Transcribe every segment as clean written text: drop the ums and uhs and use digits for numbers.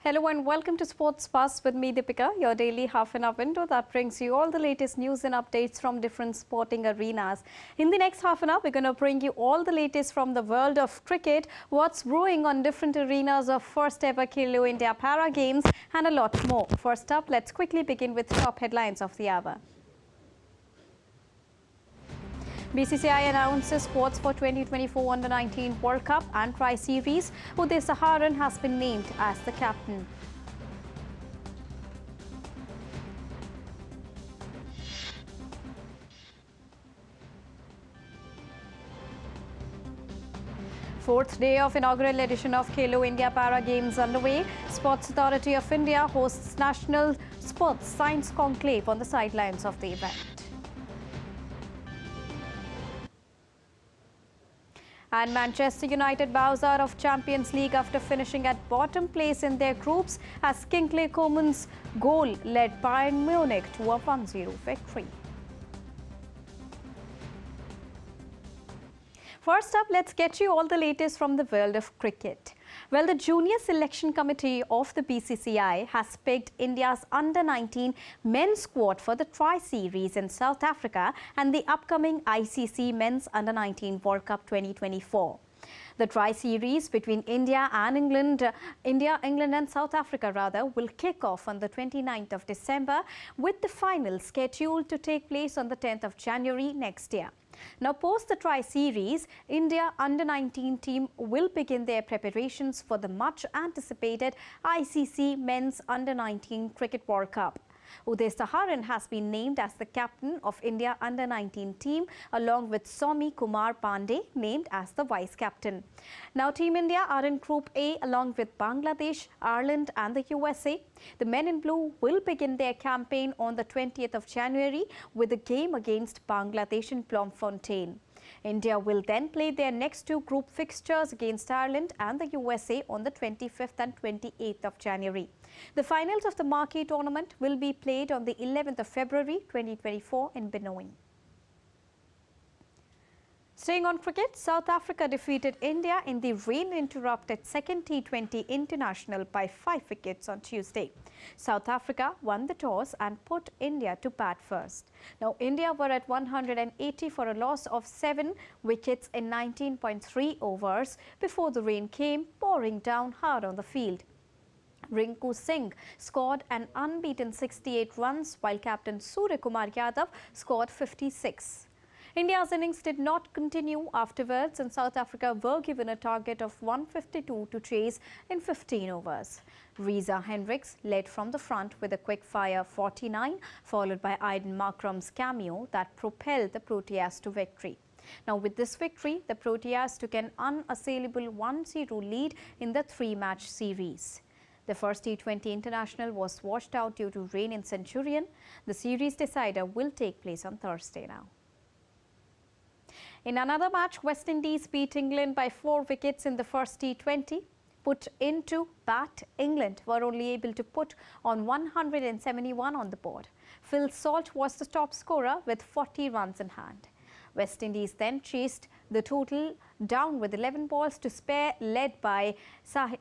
Hello and welcome to Sports Buzz with me, Deepika, your daily half-an-hour window that brings you all the latest news and updates from different sporting arenas. In the next half an hour, we're going to bring you all the latest from the world of cricket, what's brewing on different arenas of first ever Khelo India Para Games and a lot more. First up, let's quickly begin with top headlines of the hour. BCCI announces squads for 2024 Under-19 World Cup and Tri-Series. Doordarshan has been named as the captain. Fourth day of inaugural edition of Khelo India Para Games underway. Sports Authority of India hosts National Sports Science Conclave on the sidelines of the event. And Manchester United bows out of Champions League after finishing at bottom place in their groups as Kingsley Coman's goal led Bayern Munich to a 1-0 victory. First up, let's get you all the latest from the world of cricket. Well, the Junior Selection Committee of the BCCI has picked India's Under-19 men's squad for the Tri-Series in South Africa and the upcoming ICC Men's Under-19 World Cup 2024. The Tri-Series between India, England and South Africa will kick off on the 29th of December with the final scheduled to take place on the 10th of January next year. Now, post the Tri-Series, India Under-19 team will begin their preparations for the much-anticipated ICC Men's Under-19 Cricket World Cup. Doordarshan has been named as the captain of India Under-19 team along with Somi Kumar Pandey named as the vice-captain. Now Team India are in Group A along with Bangladesh, Ireland and the USA. The men in blue will begin their campaign on the 20th of January with a game against Bangladesh in Bloemfontein. India will then play their next two group fixtures against Ireland and the USA on the 25th and 28th of January. The finals of the marquee tournament will be played on the 11th of February 2024 in Benoit. Staying on cricket, South Africa defeated India in the rain-interrupted second T20 international by 5 wickets on Tuesday. South Africa won the toss and put India to bat first. Now, India were at 180 for a loss of 7 wickets in 19.3 overs before the rain came pouring down hard on the field. Rinku Singh scored an unbeaten 68 runs while captain Surya Kumar Yadav scored 56. India's innings did not continue afterwards and South Africa were given a target of 152 to chase in 15 overs. Reza Hendricks led from the front with a quick-fire 49, followed by Aiden Markram's cameo that propelled the Proteas to victory. Now, with this victory, the Proteas took an unassailable 1-0 lead in the 3-match series. The first T20 international was washed out due to rain in Centurion. The series decider will take place on Thursday now. In another match, West Indies beat England by 4 wickets in the first T20. Put into bat, England were only able to put on 171 on the board. Phil Salt was the top scorer with 40 runs in hand. West Indies then chased the total down with 11 balls to spare, led by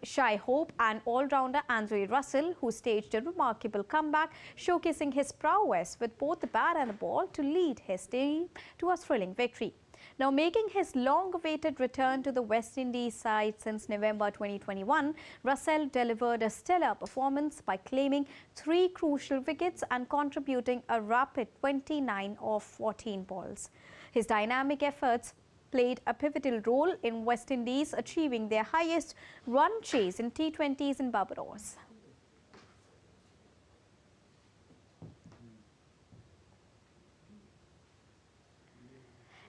Shai Hope and all-rounder Andre Russell, who staged a remarkable comeback, showcasing his prowess with both the bat and the ball to lead his team to a thrilling victory. Now, making his long-awaited return to the West Indies side since November 2021, Russell delivered a stellar performance by claiming 3 crucial wickets and contributing a rapid 29 of 14 balls. His dynamic efforts played a pivotal role in West Indies achieving their highest run chase in T20s in Barbados.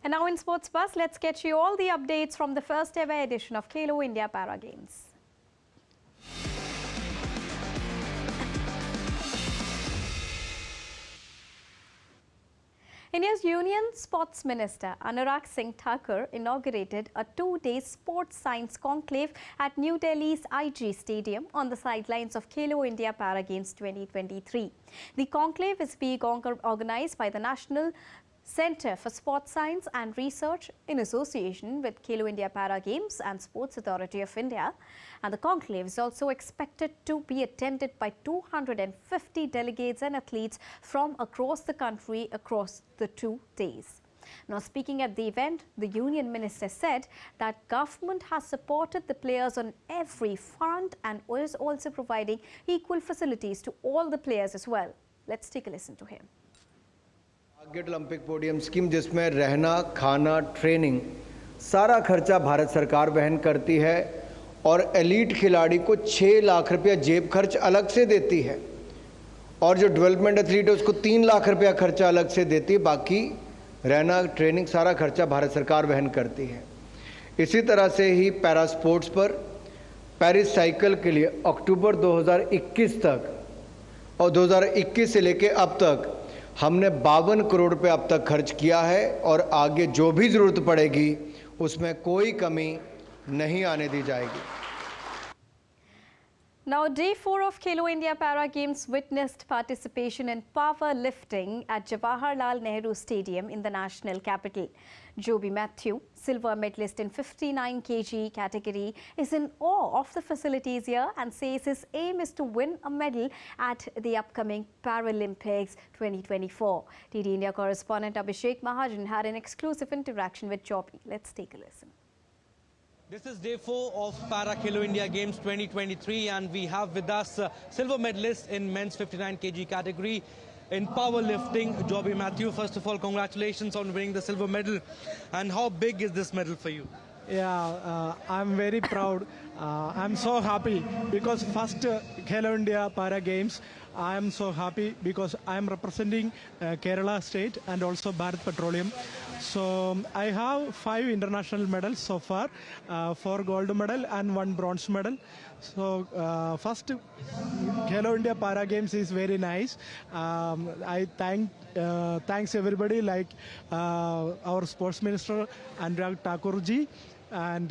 And now in Sports Buzz, let's get you all the updates from the first ever edition of Khelo India Para Games. India's Union Sports Minister Anurag Singh Thakur inaugurated a 2-day sports science conclave at New Delhi's IG Stadium on the sidelines of Khelo India Para Games 2023. The conclave is being organized by the National Centre for Sports Science and Research, in association with Khelo India Para Games and Sports Authority of India. And the conclave is also expected to be attended by 250 delegates and athletes from across the country across the 2 days. Now, speaking at the event, the Union Minister said that government has supported the players on every front and is also providing equal facilities to all the players as well. Let's take a listen to him. Target Olympic podium scheme जिसमें रहना, खाना, training सारा खर्चा भारत सरकार वहन करती है और एलीट खिलाड़ी को 6 लाख रुपया जेब खर्च अलग से देती है और जो डेवलपमेंट एथलीट है उसको 3 लाख रुपया खर्चा अलग से देती है। बाकी रहना, ट्रेनिंग सारा खर्चा भारत सरकार वहन करती है। इसी तरह से ही पैरा स्पोर्ट्स पर पेरिस साइकिल के लिए अक्टूबर 2021 तक और 2021 से लेके अब तक हमने 52 करोड़ रुपए अब तक खर्च किया है और आगे जो भी ज़रूरत पड़ेगी उसमें कोई कमी नहीं आने दी जाएगी। Now, day 4 of Khelo India Para Games witnessed participation in powerlifting at Jawaharlal Nehru Stadium in the national capital. Joby Matthew, silver medalist in 59 kg category, is in awe of the facilities here and says his aim is to win a medal at the upcoming Paralympics 2024. DD India correspondent Abhishek Mahajan had an exclusive interaction with Joby. Let's take a listen. This is day 4 of Para Khelo India Games 2023 and we have with us silver medalist in men's 59 kg category in powerlifting, Joby Matthew. First of all, congratulations on winning the silver medal. And how big is this medal for you? Yeah, I'm very proud. I'm so happy because first Khelo India Para Games, I am so happy because I am representing Kerala state and also Bharat Petroleum. So I have 5 international medals so far, 4 gold medal and 1 bronze medal. So first Khelo India Para Games is very nice. I thanks everybody like our sports minister Anurag Thakurji and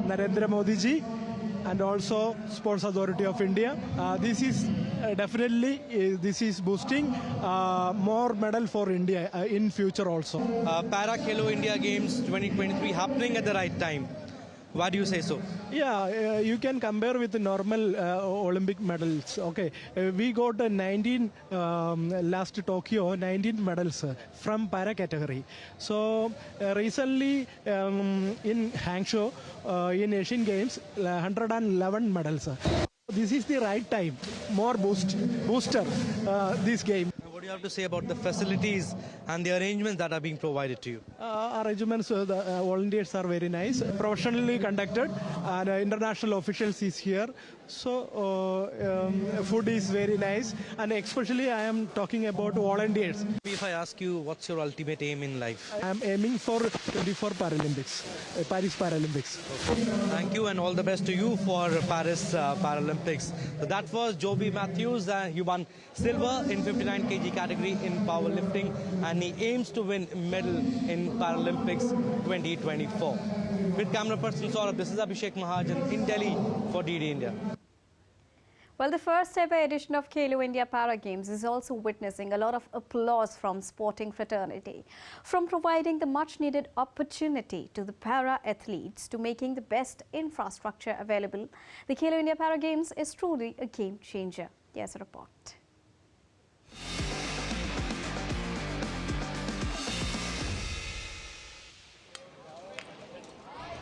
Narendra Modi ji and also Sports Authority of India. This is definitely this is boosting more medal for India in future also. Para Khelo India Games 2023 happening at the right time. Why do you say so? Yeah, you can compare with the normal Olympic medals. Okay, we got 19 last Tokyo 19 medals from para category. So recently in Hangzhou in Asian Games 111 medals. This is the right time. More booster this game. What do you have to say about the facilities and the arrangements that are being provided to you? Arrangements, the volunteers are very nice, professionally conducted, and international officials is here. So food is very nice, and especially I am talking about volunteers. If I ask you, what's your ultimate aim in life? I am aiming for 24 Paralympics, Paris Paralympics. Okay. Thank you and all the best to you for Paris Paralympics. So that was Joby Matthews. He won silver in 59 kg category in powerlifting and he aims to win medal in Paralympics 2024. With camera person Saurabh, this is Abhishek Mahajan in Delhi for DD India. Well, the first ever edition of Khelo India Para Games is also witnessing a lot of applause from sporting fraternity. From providing the much needed opportunity to the para athletes to making the best infrastructure available, the Khelo India Para Games is truly a game changer. Here's a report.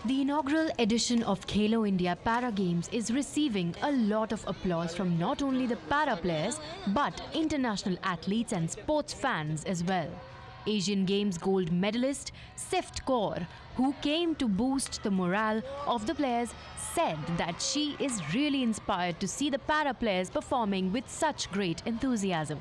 The inaugural edition of Khelo India Para Games is receiving a lot of applause from not only the para players but international athletes and sports fans as well. Asian Games gold medalist Sift Kaur, who came to boost the morale of the players, said that she is really inspired to see the para players performing with such great enthusiasm.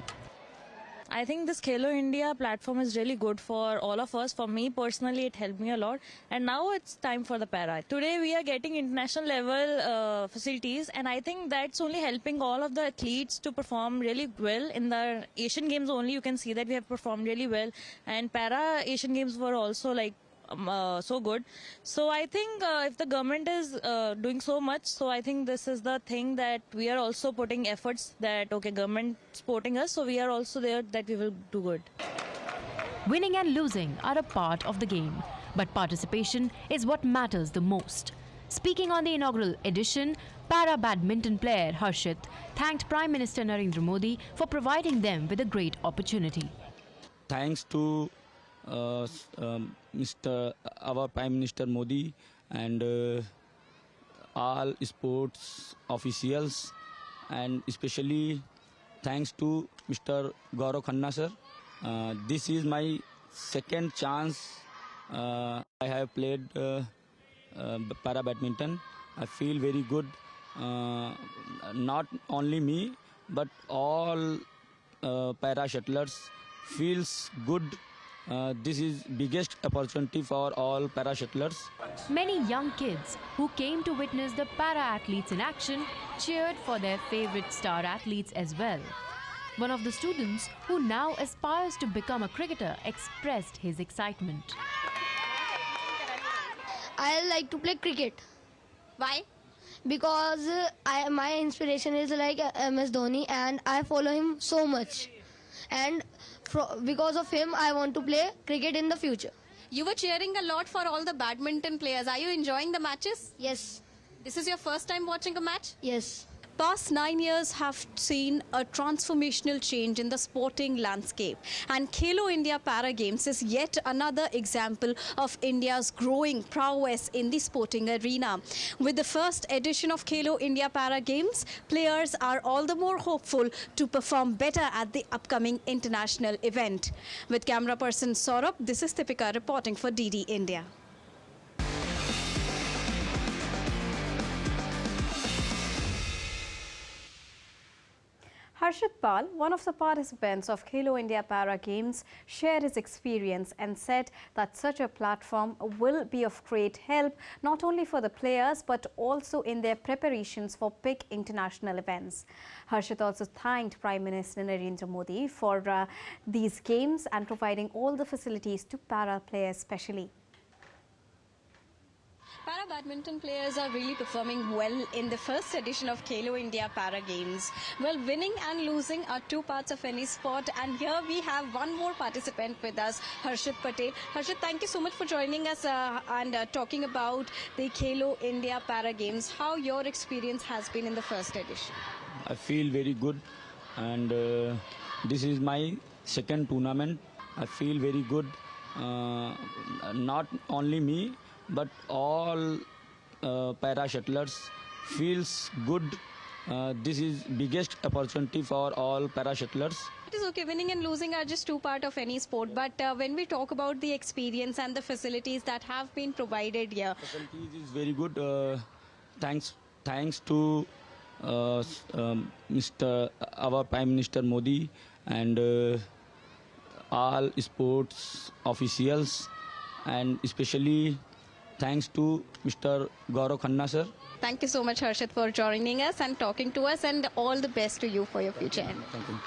I think this Khelo India platform is really good for all of us. For me personally, it helped me a lot. And now it's time for the para. Today we are getting international level facilities, and I think that's only helping all of the athletes to perform really well. In the Asian Games only, you can see that we have performed really well. And para Asian Games were also like so good. So I think if the government is doing so much, so I think this is the thing that we are also putting efforts that, okay, government supporting us, so we are also there that we will do good. Winning and losing are a part of the game, but participation is what matters the most. Speaking on the inaugural edition, para badminton player Harshit thanked Prime Minister Narendra Modi for providing them with a great opportunity. Thanks to our Prime Minister Modi and all sports officials, and especially thanks to Mr. Gaurav Khanna sir. This is my second chance I have played para badminton. I feel very good. Not only me, but all para shuttlers feels good. This is biggest opportunity for all para shuttlers. Many young kids who came to witness the para athletes in action cheered for their favorite star athletes as well. One of the students who now aspires to become a cricketer expressed his excitement. I like to play cricket. Why? Because my inspiration is like MS Dhoni and I follow him so much. And because of him, I want to play cricket in the future. You were cheering a lot for all the badminton players. Are you enjoying the matches? Yes, This is your first time watching a match? yes. Past 9 years have seen a transformational change in the sporting landscape, and Khelo India Para Games is yet another example of India's growing prowess in the sporting arena. With the first edition of Khelo India Para Games, players are all the more hopeful to perform better at the upcoming international event. With camera person Saurabh, this is Deepika reporting for DD India. Harshit Pal, one of the participants of Khelo India Para Games, shared his experience and said that such a platform will be of great help not only for the players but also in their preparations for big international events. Harshit also thanked Prime Minister Narendra Modi for these games and providing all the facilities to para players especially. Para badminton players are really performing well in the first edition of Khelo India Para Games. Well, winning and losing are two parts of any sport, and here we have one more participant with us, Harshit Patel. Harshit, thank you so much for joining us and talking about the Khelo India Para Games. How your experience has been in the first edition? I feel very good, and this is my second tournament. I feel very good. Not only me, but all para shuttlers feels good. This is biggest opportunity for all para shuttlers. It is okay, winning and losing are just two parts of any sport, but when we talk about the experience and the facilities that have been provided here. Facilities is very good. Thanks to our Prime Minister Modi and all sports officials, and especially thanks to Mr. Gaurav Khanna sir. Thank you so much, Harshit, for joining us and talking to us, and all the best to you for your future.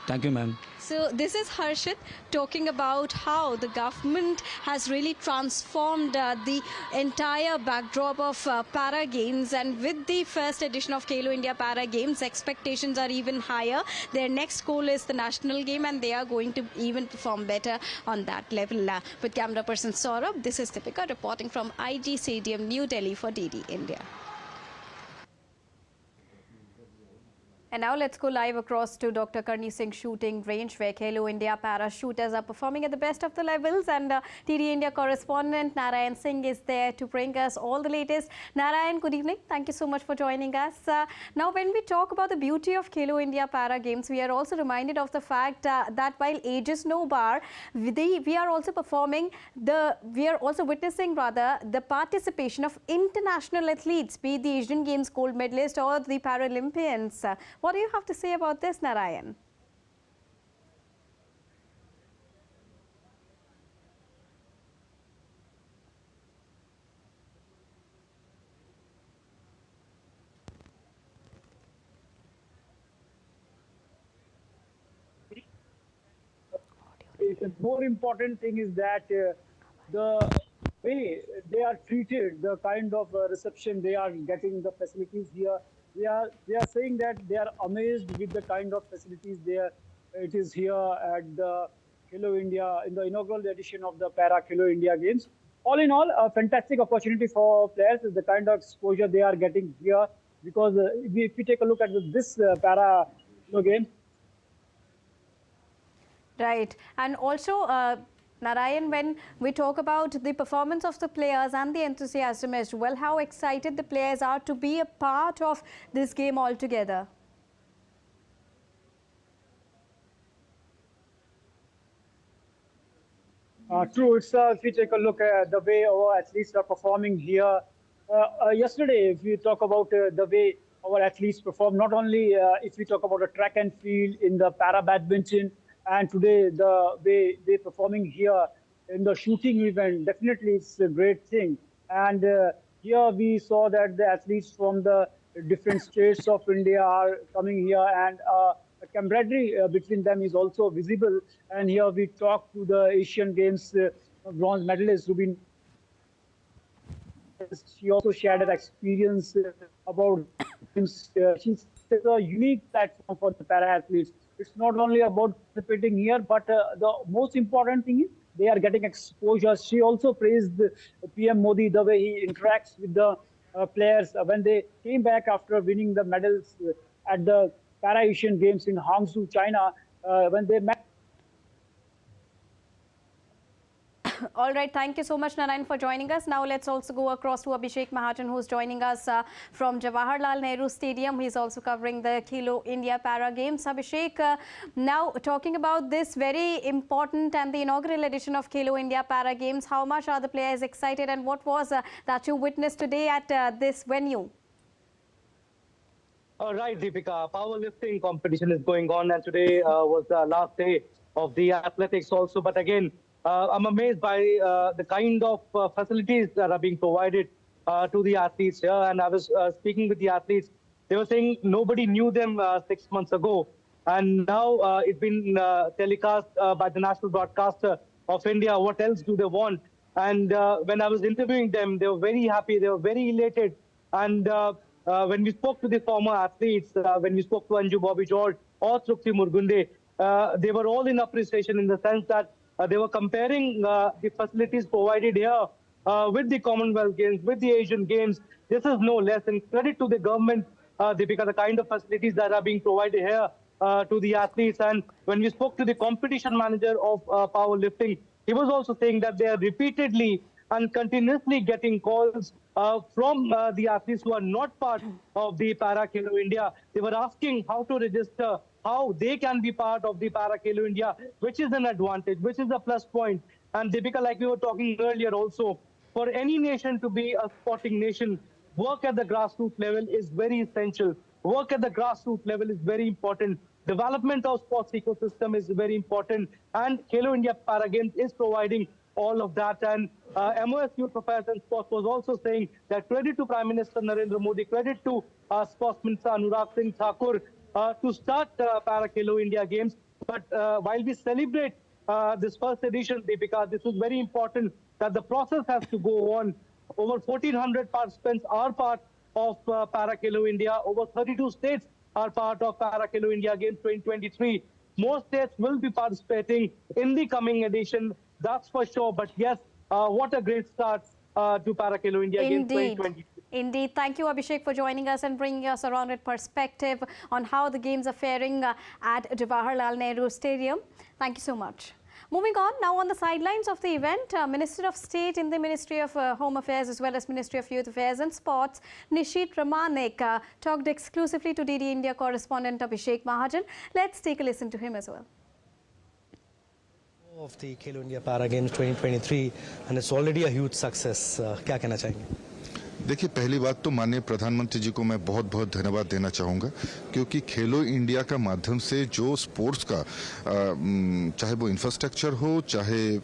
Thank you, ma'am. So this is Harshit talking about how the government has really transformed the entire backdrop of Para Games, and with the first edition of Khelo India Para Games, expectations are even higher. Their next goal is the national game, and they are going to even perform better on that level. With camera person Saurabh, this is Deepika reporting from IG Stadium, New Delhi for DD India. And now let's go live across to Dr. Karni Singh shooting range, where Khelo India para shooters are performing at the best of the levels, and TD India correspondent Narayan Singh is there to bring us all the latest. Narayan, good evening. Thank you so much for joining us. Now, when we talk about the beauty of Khelo India Para Games, we are also reminded of the fact that while age is no bar, we are also witnessing the participation of international athletes, be it the Asian Games gold medalist or the Paralympians. What do you have to say about this, Narayan? The more important thing is that the way they are treated, the kind of reception they are getting, the facilities here, they are saying that they are amazed with the kind of facilities it is here at the Khelo India, in the inaugural edition of the Para Khelo India Games. All in all, a fantastic opportunity for players, the kind of exposure they are getting here. Because if we take a look at this Para Khelo Games. Right. And also, Narayan, when we talk about the performance of the players and the enthusiasm as well, how excited the players are to be a part of this game altogether. True. If we take a look at the way our athletes are performing here, yesterday, if we talk about the way our athletes perform, not only if we talk about a track and field in the para badminton, and today the way they're performing here in the shooting event, definitely it's a great thing. And here we saw that the athletes from the different states of India are coming here, and the camaraderie between them is also visible. And here we talk to the Asian Games bronze medalist Rubin. She also shared her experience about games. She's a unique platform for the para athletes. It's not only about participating here, but the most important thing is they are getting exposure. She also praised PM Modi, the way he interacts with the players when they came back after winning the medals at the Para Asian Games in Hangzhou, China, when they met. All right, thank you so much, Narayan, for joining us. Now let's also go across to Abhishek Mahajan, who's joining us from Jawaharlal Nehru Stadium. He's also covering the Khelo India Para Games. Abhishek, now talking about this very important and the inaugural edition of Khelo India Para Games, how much are the players excited, and what was that you witnessed today at this venue? Right, Deepika. Powerlifting competition is going on, and today was the last day of the athletics also. But again, I'm amazed by the kind of facilities that are being provided to the athletes here. And I was speaking with the athletes. They were saying nobody knew them 6 months ago. And now it's been telecast by the national broadcaster of India. What else do they want? And when I was interviewing them, they were very happy. They were very elated. And when we spoke to the former athletes, when we spoke to Anju Bobby George or Trupti Murgunde, they were all in appreciation in the sense that they were comparing the facilities provided here with the Commonwealth Games, with the Asian Games. This is no less. And credit to the government, Deepika, the kind of facilities that are being provided here to the athletes. And when we spoke to the competition manager of powerlifting, he was also saying that they are repeatedly and continuously getting calls from the athletes who are not part of the Para Khelo India. They were asking how to register, how they can be part of the Para Khelo India, which is an advantage, which is a plus point. And Deepika, like we were talking earlier also, for any nation to be a sporting nation, work at the grassroots level is very essential. Work at the grassroots level is very important. Development of sports ecosystem is very important. And Khelo India Para Games is providing all of that. And MOS Youth Affairs and Sports was also saying that credit to Prime Minister Narendra Modi, credit to Sports Minister Anurag Singh Thakur to start Para Khelo India Games. But while we celebrate this first edition, Deepika, this is very important that the process has to go on. Over 1,400 participants are part of Para Khelo India. Over 32 states are part of Para Khelo India Games 2023. More states will be participating in the coming edition, that's for sure. But yes, what a great start to Para Khelo India Games 2023. Indeed. Thank you, Abhishek, for joining us and bringing us a rounded perspective on how the games are faring at Jawaharlal Nehru Stadium. Thank you so much. Moving on, now on the sidelines of the event, Minister of State in the Ministry of Home Affairs as well as Ministry of Youth Affairs and Sports, Nishit Ramanek, talked exclusively to DD India correspondent Abhishek Mahajan. Let's take a listen to him as well. Of the Khelo India Para Games 2023, and it's already a huge success. क्या कहना चाहेंगे? देखिए, पहली बात तो माननीय प्रधानमंत्री जी को मैं बहुत बहुत धन्यवाद देना चाहूँगा, क्योंकि खेलो इंडिया का माध्यम से जो स्पोर्ट्स का चाहे वो इंफ्रास्ट्रक्चर हो, चाहे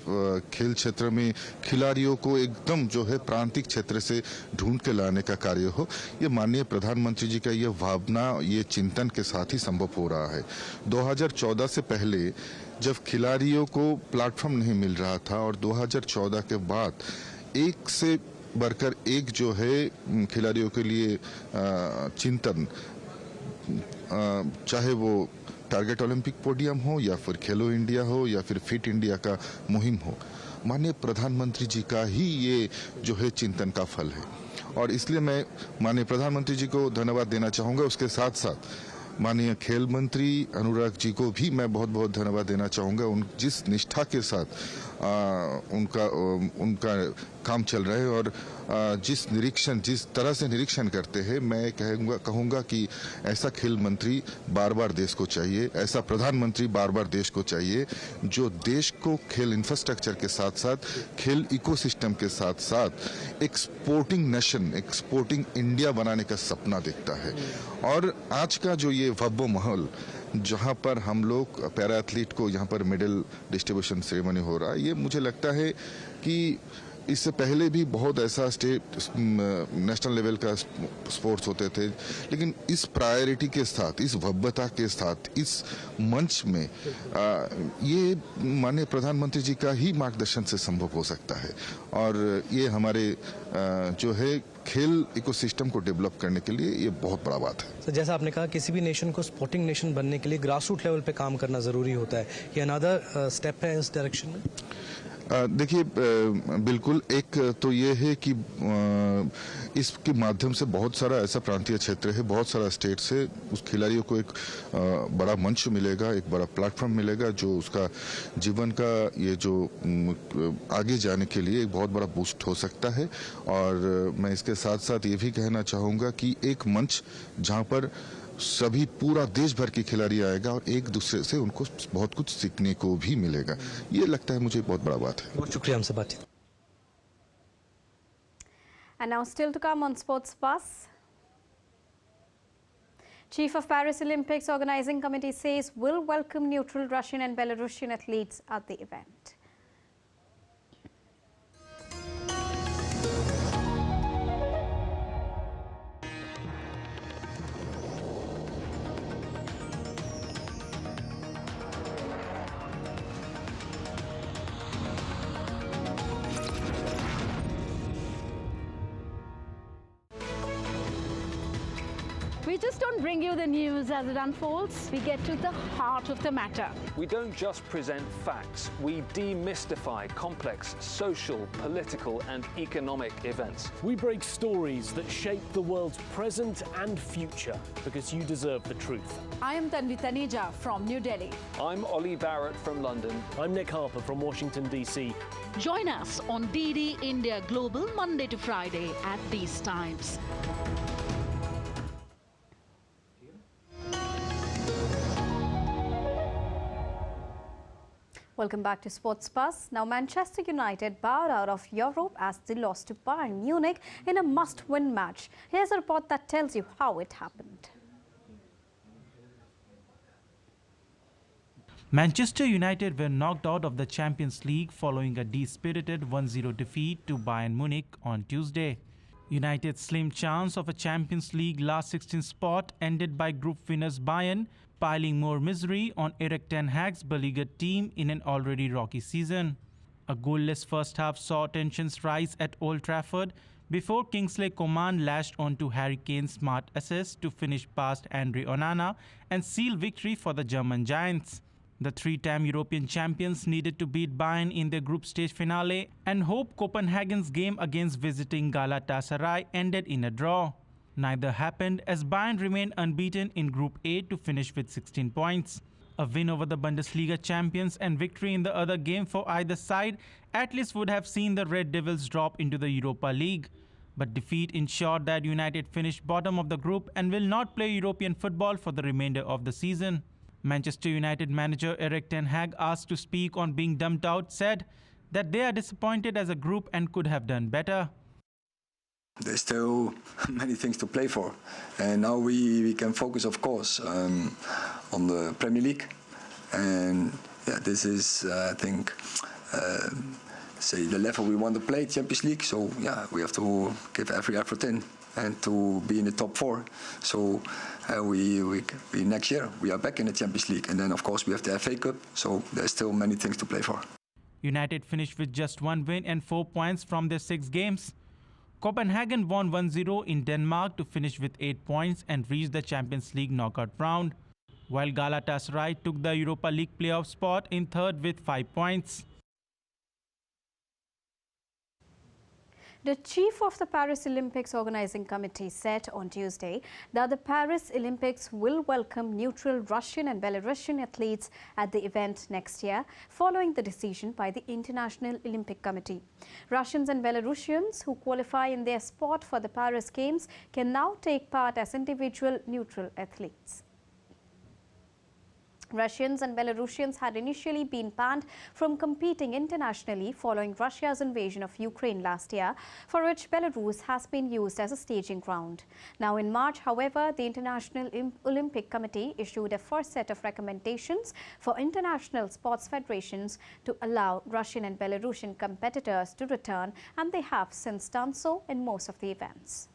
खेल क्षेत्र में खिलाड़ियों को एकदम जो है प्रांतिक क्षेत्र से ढूंढ के लाने का कार्य हो, ये माननीय प्रधानमंत्री जी का ये भावना, ये चिंतन के साथ ही संभव हो रहा है। 2014 से पहले जब खिलाड़ियों को प्लेटफॉर्म नहीं मिल रहा था और 2014 के बाद एक से बढ़कर एक जो है खिलाड़ियों के लिए चिंतन, चाहे वो टारगेट ओलंपिक पोडियम हो या फिर खेलो इंडिया हो या फिर फिट इंडिया का मुहिम हो, माननीय प्रधानमंत्री जी का ही ये जो है चिंतन का फल है। और इसलिए मैं माननीय प्रधानमंत्री जी को धन्यवाद देना चाहूँगा। उसके साथ साथ माननीय खेल मंत्री अनुराग जी को भी मैं बहुत बहुत धन्यवाद देना चाहूँगा। उन जिस निष्ठा के साथ उनका काम चल रहा है और जिस तरह से निरीक्षण करते हैं, मैं कहूँगा कि ऐसा खेल मंत्री बार बार देश को चाहिए, ऐसा प्रधानमंत्री बार बार देश को चाहिए, जो देश को खेल इंफ्रास्ट्रक्चर के साथ साथ खेल इकोसिस्टम के साथ साथ एक स्पोर्टिंग नेशन, एक स्पोर्टिंग इंडिया बनाने का सपना देखता है। और आज का जो ये भव्य माहौल जहाँ पर हम लोग पैरा एथलीट को यहाँ पर मेडल डिस्ट्रीब्यूशन सेरेमनी हो रहा है, ये मुझे लगता है कि इससे पहले भी बहुत ऐसा स्टेट नेशनल लेवल का स्पोर्ट्स होते थे, लेकिन इस प्रायोरिटी के साथ, इस भव्यता के साथ, इस मंच में ये माननीय प्रधानमंत्री जी का ही मार्गदर्शन से संभव हो सकता है। और ये हमारे जो है खेल इकोसिस्टम को डेवलप करने के लिए ये बहुत बड़ा बात है। तो जैसा आपने कहा, किसी भी नेशन को स्पोर्टिंग नेशन बनने के लिए ग्रास रूट लेवल पे काम करना जरूरी होता है। ये अनदर स्टेप है इस डायरेक्शन में। देखिए, बिल्कुल, एक तो ये है कि इसके माध्यम से बहुत सारा ऐसा प्रांतीय क्षेत्र है, बहुत सारा स्टेट से उस खिलाड़ियों को एक बड़ा मंच मिलेगा, एक बड़ा प्लेटफॉर्म मिलेगा, जो उसका जीवन का ये जो आगे जाने के लिए एक बहुत बड़ा बूस्ट हो सकता है। और मैं इसके साथ साथ ये भी कहना चाहूँगा कि एक मंच जहाँ पर सभी पूरा देश भर के खिलाड़ी आएगा और एक दूसरे से उनको बहुत कुछ सीखने को भी मिलेगा, ये लगता है मुझे बहुत बड़ा बात है। बहुत शुक्रिया हमसे बातचीत। And now still to come on Sports Bus. Chief of Paris Olympics Organizing Committee says will welcome neutral Russian and Belarusian athletes at the event. We just don't bring you the news as it unfolds. We get to the heart of the matter. We don't just present facts. We demystify complex social, political and economic events. We break stories that shape the world's present and future because you deserve the truth. I am Tanvi Taneja from New Delhi. I'm Ollie Barrett from London. I'm Nick Harper from Washington, D.C. Join us on DD India Global Monday to Friday at these times. Welcome back to Sports Bus. Now, Manchester United bowed out of Europe as they lost to Bayern Munich in a must-win match. Here's a report that tells you how it happened. Manchester United were knocked out of the Champions League following a dispirited 1-0 defeat to Bayern Munich on Tuesday. United's slim chance of a Champions League last 16 spot ended by group winners Bayern piling more misery on Erik ten Hag's beleaguered team in an already rocky season. A goalless first half saw tensions rise at Old Trafford before Kingsley Coman lashed onto Harry Kane's smart assist to finish past Andre Onana and seal victory for the German Giants. The three-time European champions needed to beat Bayern in their group stage finale and hope Copenhagen's game against visiting Galatasaray ended in a draw. Neither happened as Bayern remained unbeaten in Group A to finish with 16 points. A win over the Bundesliga champions and victory in the other game for either side at least would have seen the Red Devils drop into the Europa League. But defeat ensured that United finished bottom of the group and will not play European football for the remainder of the season. Manchester United manager Erik ten Hag, asked to speak on being dumped out, said that they are disappointed as a group and could have done better. There's still many things to play for, and now we can focus, of course, on the Premier League. And yeah, this is, I think, say the level we want to play, Champions League. So yeah, we have to give every effort in and to be in the top four. So we next year we are back in the Champions League, and then of course we have the FA Cup. So there's still many things to play for. United finished with just 1 win and 4 points from their 6 games. Copenhagen won 1-0 in Denmark to finish with 8 points and reach the Champions League knockout round. while Galatasaray took the Europa League playoff spot in third with 5 points. The chief of the Paris Olympics Organizing Committee said on Tuesday that the Paris Olympics will welcome neutral Russian and Belarusian athletes at the event next year, following the decision by the International Olympic Committee. Russians and Belarusians who qualify in their sport for the Paris Games can now take part as individual neutral athletes. Russians and Belarusians had initially been banned from competing internationally following Russia's invasion of Ukraine last year, for which Belarus has been used as a staging ground. Now in March, however, the International Olympic Committee issued a first set of recommendations for international sports federations to allow Russian and Belarusian competitors to return, and they have since done so in most of the events.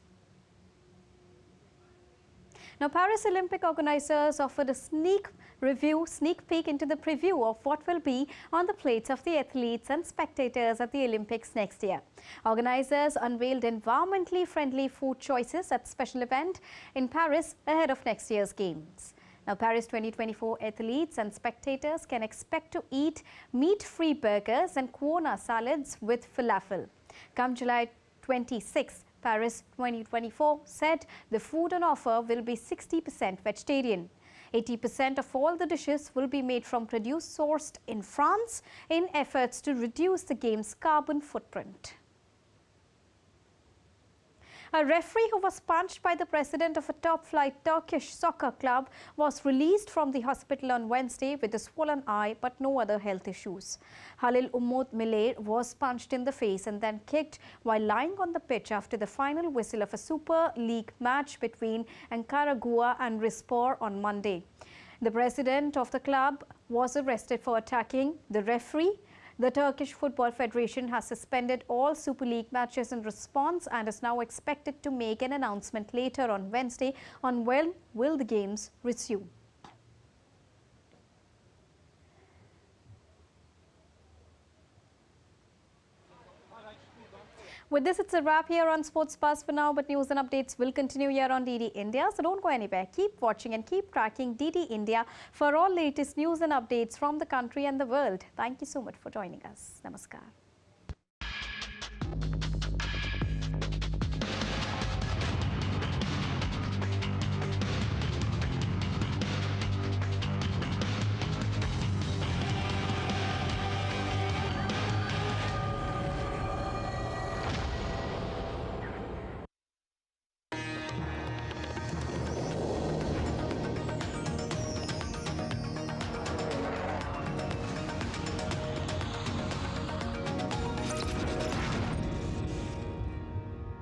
Now, Paris Olympic organizers offered a sneak peek into the preview of what will be on the plates of the athletes and spectators at the Olympics next year. Organizers unveiled environmentally friendly food choices at special event in Paris ahead of next year's Games. Now, Paris 2024 athletes and spectators can expect to eat meat-free burgers and quinoa salads with falafel. Come July 26, Paris 2024 said the food on offer will be 60% vegetarian. 80% of all the dishes will be made from produce sourced in France in efforts to reduce the game's carbon footprint. A referee who was punched by the president of a top-flight Turkish soccer club was released from the hospital on Wednesday with a swollen eye but no other health issues. Halil Umut Miler was punched in the face and then kicked while lying on the pitch after the final whistle of a Super League match between Ankaragücü and Rispor on Monday. The president of the club was arrested for attacking the referee. The Turkish Football Federation has suspended all Super League matches in response and is now expected to make an announcement later on Wednesday on when will the games resume. With this, it's a wrap here on Sports Buzz for now, but news and updates will continue here on DD India. So don't go anywhere. Keep watching and keep tracking DD India for all latest news and updates from the country and the world. Thank you so much for joining us. Namaskar.